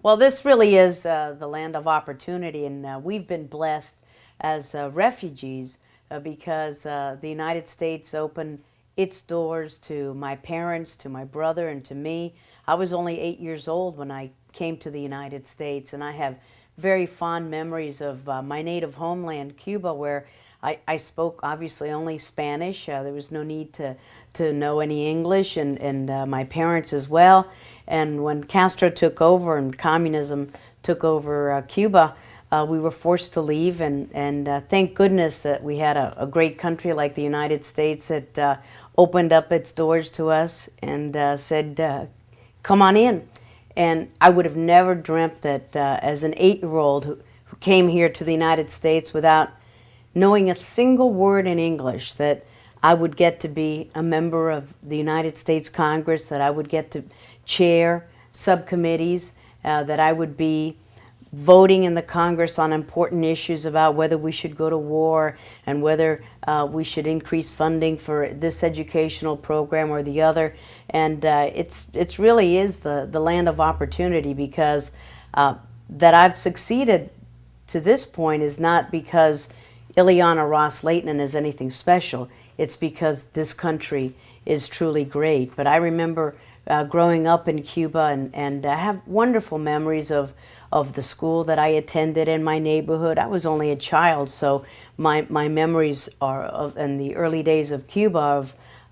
Well, this really is the land of opportunity, and we've been blessed as refugees because the United States opened its doors to my parents, to my brother, and to me. I was only 8 years old when I came to the United States, and I have very fond memories of my native homeland, Cuba, where I spoke obviously only Spanish. There was no need to know any English, and my parents as well. And when Castro took over and communism took over Cuba, we were forced to leave. And thank goodness that we had a great country like the United States that opened up its doors to us and said, come on in. And I would have never dreamt that as an 8-year-old who came here to the United States without knowing a single word in English, that I would get to be a member of the United States Congress, that I would get to chair subcommittees, that I would be voting in the Congress on important issues about whether we should go to war and whether we should increase funding for this educational program or the other. And it's really is the land of opportunity, because that I've succeeded to this point is not because Ileana Ros-Lethinen is anything special. It's because this country is truly great. But I remember growing up in Cuba, and I have wonderful memories of the school that I attended in my neighborhood. I was only a child, so my memories are in the early days of Cuba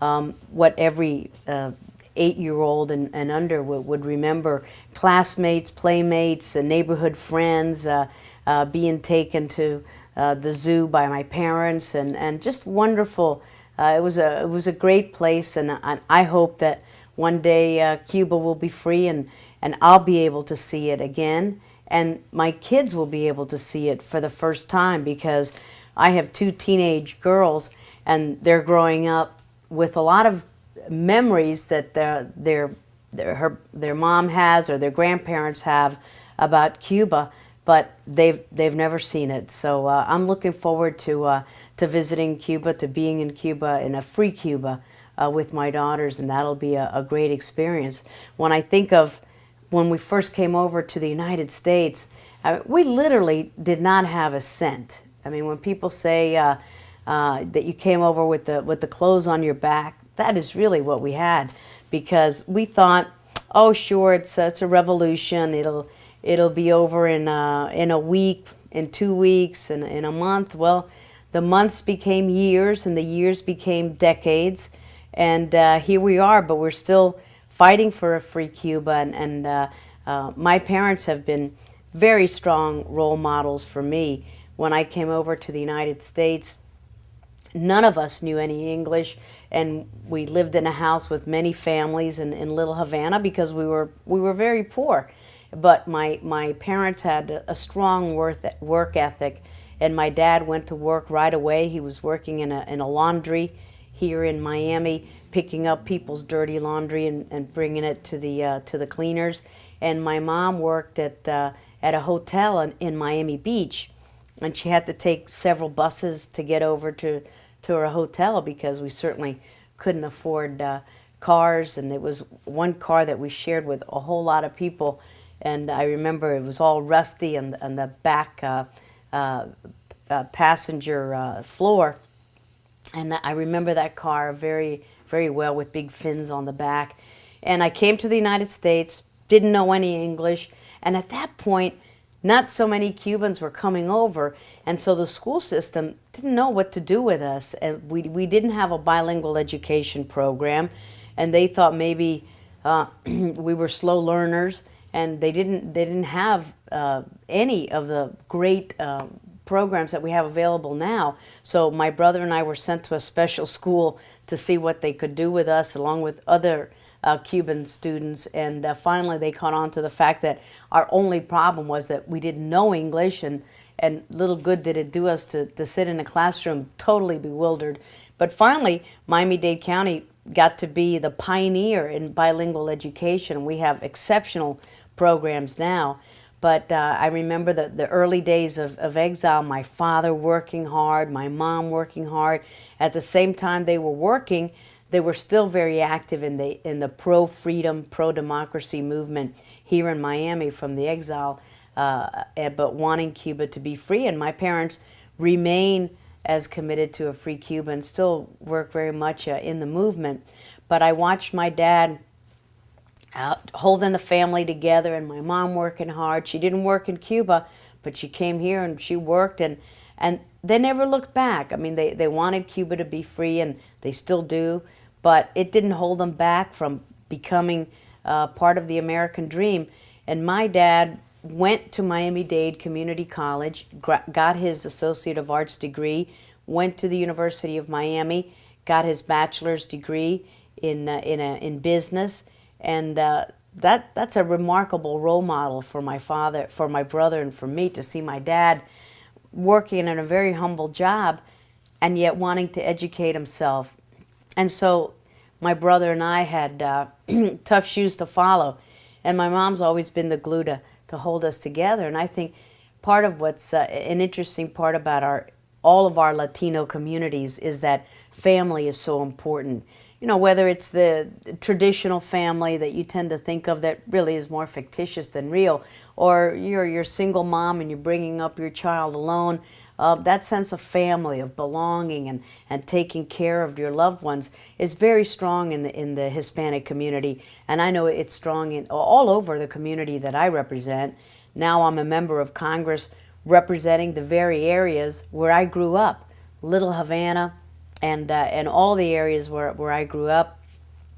of what every 8-year-old and under would remember: classmates, playmates, neighborhood friends, being taken to the zoo by my parents, and just wonderful. It was a great place, and I hope that one day Cuba will be free, and I'll be able to see it again, and my kids will be able to see it for the first time, because I have 2 teenage girls, and they're growing up with a lot of memories that their mom has or their grandparents have about Cuba, but they've never seen it. So I'm looking forward to visiting Cuba, to being in Cuba, in a free Cuba with my daughters, and that'll be a great experience. When I think of when we first came over to the United States, we literally did not have a cent. I mean, when people say that you came over with the clothes on your back, that is really what we had, because we thought, oh, sure, it's a revolution. It'll be over in a week, in 2 weeks, in a month. Well, the months became years, and the years became decades, and here we are. But we're still fighting for a free Cuba, and my parents have been very strong role models for me. When I came over to the United States, none of us knew any English, and we lived in a house with many families in Little Havana because we were very poor. But my parents had a strong work ethic, and my dad went to work right away. He was working in a laundry here in Miami, picking up people's dirty laundry and bringing it to the cleaners. And my mom worked at a hotel in Miami Beach, and she had to take several buses to get over to her hotel, because we certainly couldn't afford cars, and it was one car that we shared with a whole lot of people. And I remember it was all rusty and the back passenger floor. And I remember that car very, very well, with big fins on the back. And I came to the United States, didn't know any English, and at that point, not so many Cubans were coming over, and so the school system didn't know what to do with us. And we didn't have a bilingual education program, and they thought maybe we were slow learners, and they didn't have any of the great programs that we have available now. So my brother and I were sent to a special school to see what they could do with us, along with other Cuban students. And finally they caught on to the fact that our only problem was that we didn't know English, and little good did it do us to sit in a classroom totally bewildered. But finally, Miami-Dade County got to be the pioneer in bilingual education. We have exceptional programs now. But I remember the early days of exile, my father working hard, my mom working hard. At the same time they were working, they were still very active in the pro-freedom, pro-democracy movement here in Miami from the exile, but wanting Cuba to be free. And my parents remain as committed to a free Cuba and still work very much in the movement. But I watched my dad holding the family together, and my mom working hard. She didn't work in Cuba, but she came here and she worked, and they never looked back. I mean, they wanted Cuba to be free, and they still do, but it didn't hold them back from becoming part of the American dream. And my dad went to Miami-Dade Community College, got his Associate of Arts degree, went to the University of Miami, got his bachelor's degree in business, and that's a remarkable role model for my father, for my brother, and for me to see my dad working in a very humble job and yet wanting to educate himself. And so my brother and I had tough shoes to follow, and my mom's always been the glue to hold us together. And I think part of what's an interesting part about all of our Latino communities is that family is so important. You know, whether it's the traditional family that you tend to think of that really is more fictitious than real, or you're a single mom and you're bringing up your child alone, that sense of family, of belonging and taking care of your loved ones is very strong in the Hispanic community. And I know it's strong in all over the community that I represent. Now I'm a member of Congress representing the very areas where I grew up, Little Havana, and all the areas where I grew up.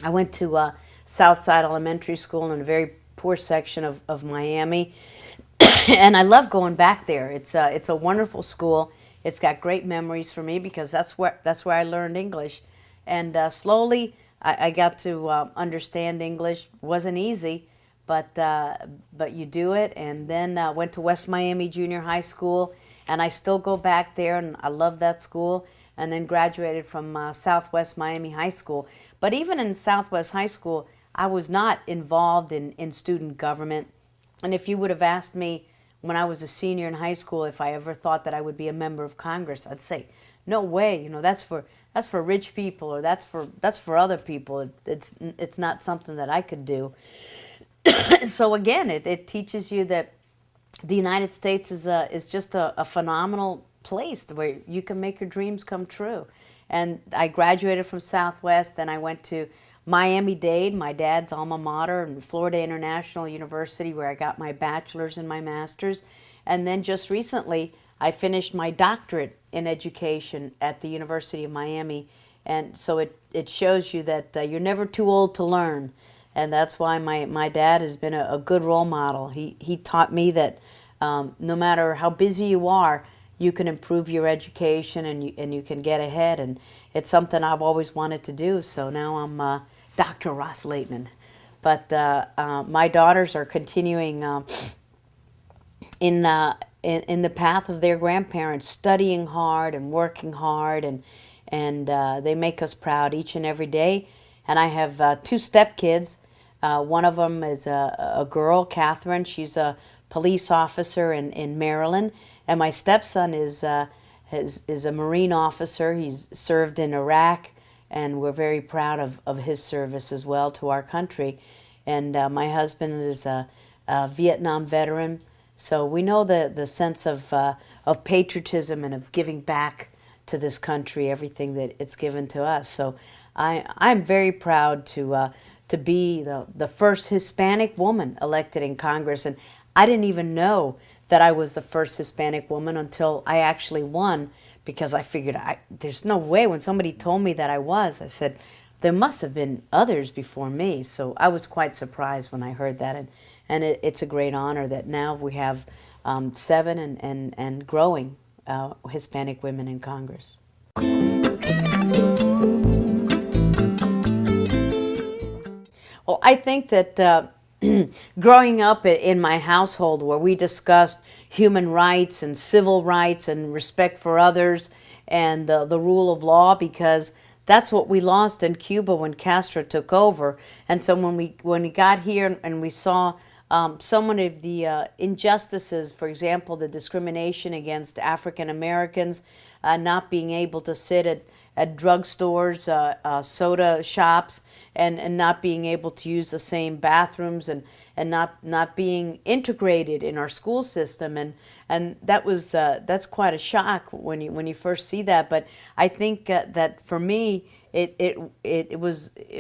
I went to Southside Elementary School in a very poor section of Miami, and I love going back there. It's a wonderful school. It's got great memories for me because that's where I learned English, and slowly I got to understand English. Wasn't easy, but you do it. And then went to West Miami Junior High School, and I still go back there, and I love that school. And then graduated from Southwest Miami High School. But even in Southwest High School, I was not involved in student government. And if you would have asked me when I was a senior in high school if I ever thought that I would be a member of Congress, I'd say, no way. You know, that's for rich people, or that's for other people. It's not something that I could do. So again, it teaches you that the United States is just a phenomenal place where you can make your dreams come true. And I graduated from Southwest, then I went to Miami-Dade, my dad's alma mater, and Florida International University, where I got my bachelor's and my master's. And then just recently, I finished my doctorate in education at the University of Miami. And so it shows you that you're never too old to learn. And that's why my dad has been a good role model. He taught me that no matter how busy you are, you can improve your education and you can get ahead, and it's something I've always wanted to do. So now I'm Dr. Ros-Lethinen. But my daughters are continuing in the path of their grandparents, studying hard and working hard, and they make us proud each and every day. And I have two stepkids. One of them is a girl, Catherine. She's a police officer in Maryland. And my stepson is a Marine officer. He's served in Iraq, and we're very proud of his service as well to our country. And my husband is a Vietnam veteran, so we know the sense of patriotism and of giving back to this country, everything that it's given to us. So I'm very proud to be the first Hispanic woman elected in Congress, and I didn't even know that I was the first Hispanic woman until I actually won, because I figured there's no way. When somebody told me that I said, there must have been others before me. So I was quite surprised when I heard that, and it's a great honor that now we have 7 and growing Hispanic women in Congress. Well, I think that growing up in my household, where we discussed human rights and civil rights and respect for others and the rule of law, because that's what we lost in Cuba when Castro took over. And so when we got here and we saw so many of the injustices, for example, the discrimination against African Americans, not being able to sit at drugstores, soda shops, and not being able to use the same bathrooms, and not being integrated in our school system, and that's quite a shock when you first see that. But I think that for me, it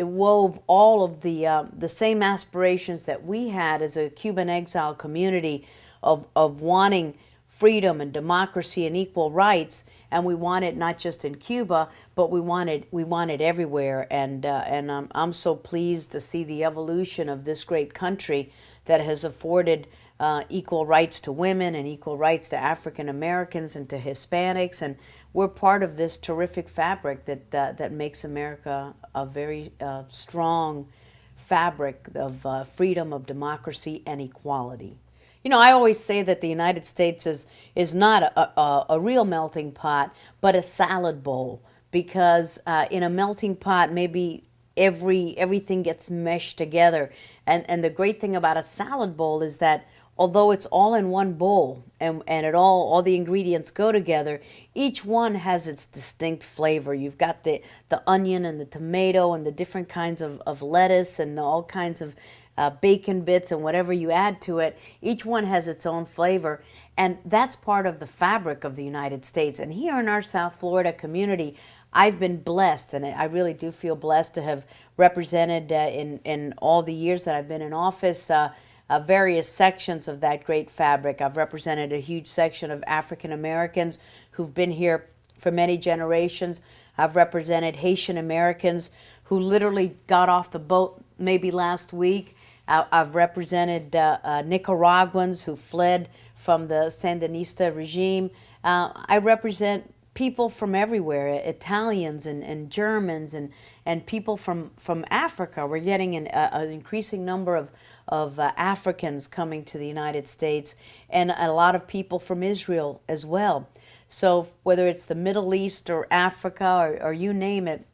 wove all of the same aspirations that we had as a Cuban exile community of wanting freedom and democracy and equal rights, and we want it not just in Cuba, but we want it everywhere. And I'm so pleased to see the evolution of this great country that has afforded equal rights to women and equal rights to African Americans and to Hispanics, and we're part of this terrific fabric that makes America a very strong fabric of freedom, of democracy, and equality. You know, I always say that the United States is not a real melting pot, but a salad bowl, because in a melting pot, maybe everything gets meshed together. And the great thing about a salad bowl is that although it's all in one bowl and all the ingredients go together, each one has its distinct flavor. You've got the onion and the tomato and the different kinds of lettuce and all kinds of bacon bits and whatever you add to it. Each one has its own flavor, and that's part of the fabric of the United States. And here in our South Florida community, I've been blessed, and I really do feel blessed to have represented in all the years that I've been in office various sections of that great fabric. I've represented a huge section of African Americans who've been here for many generations. I've represented Haitian Americans who literally got off the boat maybe last week. I've represented Nicaraguans who fled from the Sandinista regime. I represent people from everywhere, Italians and Germans and people from Africa. We're getting an increasing number of Africans coming to the United States, and a lot of people from Israel as well. So whether it's the Middle East or Africa or you name it,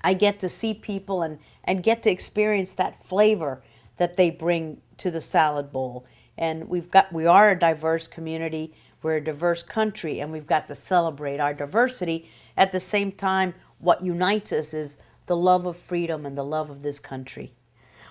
I get to see people and get to experience that flavor that they bring to the salad bowl. And we are a diverse community, we're a diverse country, and we've got to celebrate our diversity. At the same time, what unites us is the love of freedom and the love of this country.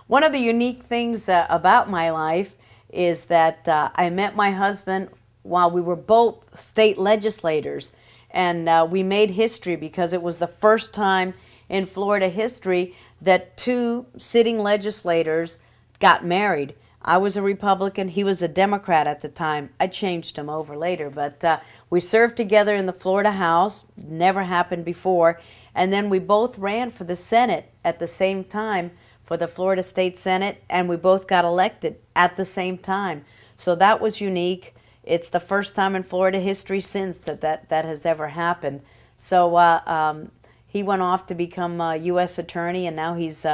One of the unique things about my life is that I met my husband while we were both state legislators, and we made history because it was the first time in Florida history that two sitting legislators got married. I was a Republican, he was a Democrat at the time. I changed him over later, but we served together in the Florida House, never happened before, and then we both ran for the Senate at the same time, for the Florida State Senate, and we both got elected at the same time. So that was unique. It's the first time in Florida history since that has ever happened. So he went off to become a U.S. attorney, and now he's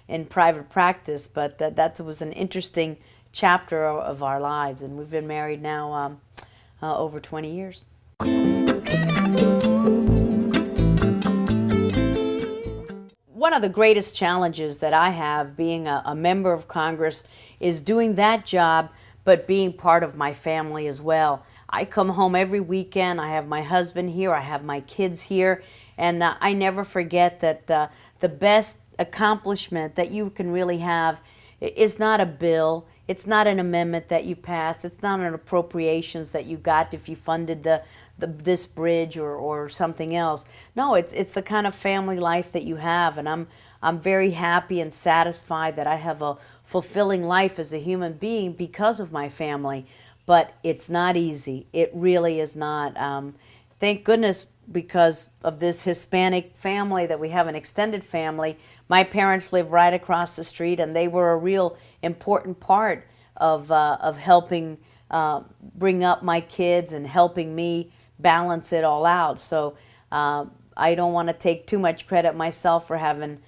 in private practice. But that was an interesting chapter of our lives, and we've been married now over 20 years. One of the greatest challenges that I have being a member of Congress is doing that job, but being part of my family as well. I come home every weekend, I have my husband here, I have my kids here, and I never forget that the best accomplishment that you can really have is not a bill, it's not an amendment that you passed, it's not an appropriations that you got if you funded this bridge or something else. No, it's the kind of family life that you have, and I'm very happy and satisfied that I have a fulfilling life as a human being because of my family. But it's not easy. It really is not. Thank goodness, because of this Hispanic family that we have, an extended family. My parents live right across the street, and they were a real important part of helping bring up my kids and helping me balance it all out. So I don't want to take too much credit myself for having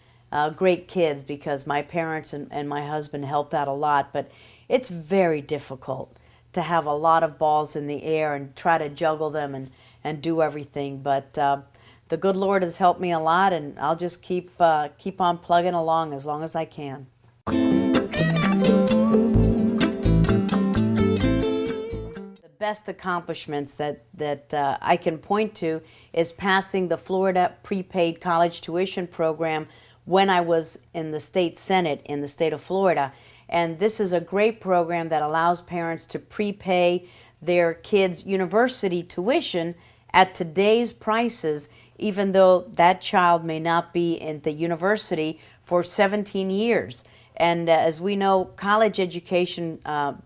great kids, because my parents and my husband helped out a lot. But it's very difficult to have a lot of balls in the air and try to juggle them and do everything. But the good Lord has helped me a lot, and I'll just keep on plugging along as long as I can. The best accomplishments that I can point to is passing the Florida prepaid college tuition program when I was in the state Senate in the state of Florida. And this is a great program that allows parents to prepay their kids' university tuition at today's prices, even though that child may not be in the university for 17 years. And as we know, college education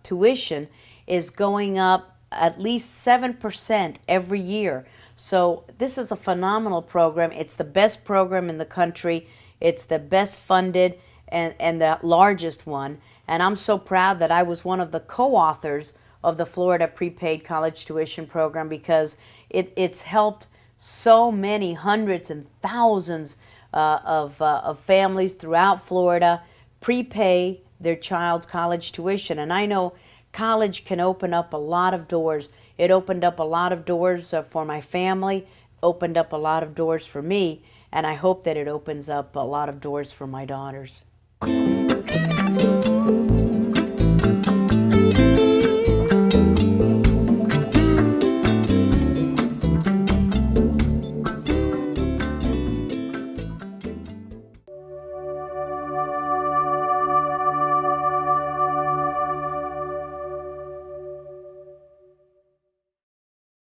tuition is going up at least 7% every year. So this is a phenomenal program. It's the best program in the country. It's the best funded and the largest one. And I'm so proud that I was one of the co-authors of the Florida prepaid college tuition program, because it's helped so many hundreds and thousands of families throughout Florida prepay their child's college tuition. And I know college can open up a lot of doors. It opened up a lot of doors for my family, opened up a lot of doors for me, and I hope that it opens up a lot of doors for my daughters.